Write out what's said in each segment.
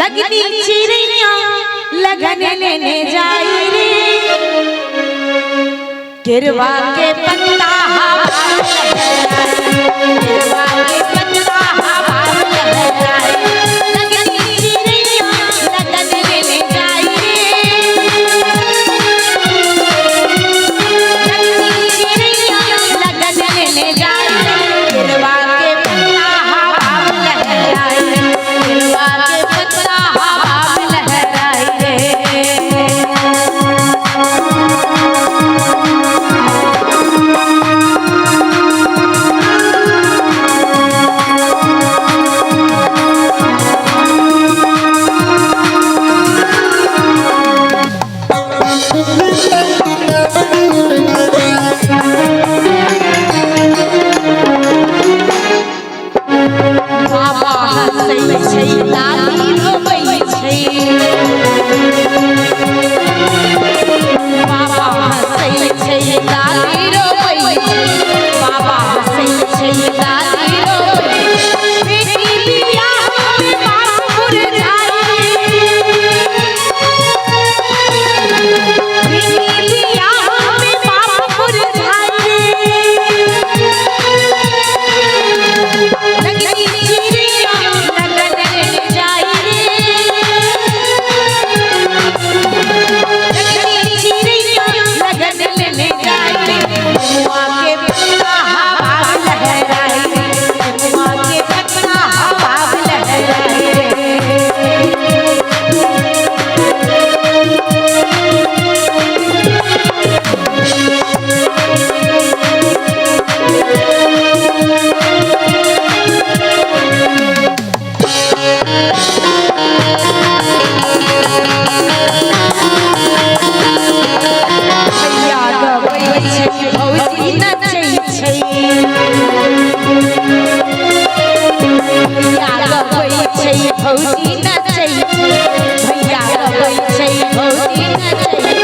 लगनी चिड़िया लगन लेने जाई रे, गिरवा के पत्ता हवा लहराए, गिरवा के पत्ता हवा लहराए, लगनी चिड़िया लगन लेने जाई रे, लगनी चिड़िया लगन लेने जाई रे, गिरवा के पत्ता हवा लहराए, गिरवा के पत्ता हवा लहराए रे। बाबा हंसै छै दादी रोबै छै, बाबा हंसै छै दादी रोबै छै, बाबा हंसै छै दादी रोबै छै, बेटी बियाह में बाप मुरझाई रे, बेटी बियाह में बाप मुरझाई रे, लगनी चिड़िया लगन लेने जाई रे, लगनी चिड़िया लगन लेने जाई रे, गिरवा के पत्ता हवा लहराए रे, गिरवा के पत्ता हवा लहराए रे। भैया गबै छै भौजी नचै छै, भैया गबै छै भौजी नचै छै, भैया गबै छै भौजी नचै छै,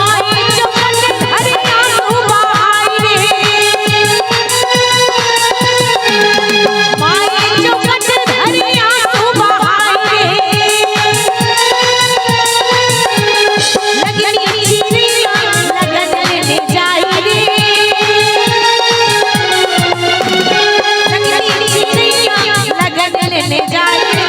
आई चौकट धरिया सुबाई रे, माई चौकट धरिया सुबाई रे, लगनी चिड़िया लगन लेने जाई रे, लगनी चिड़िया लगन लेने जाई रे,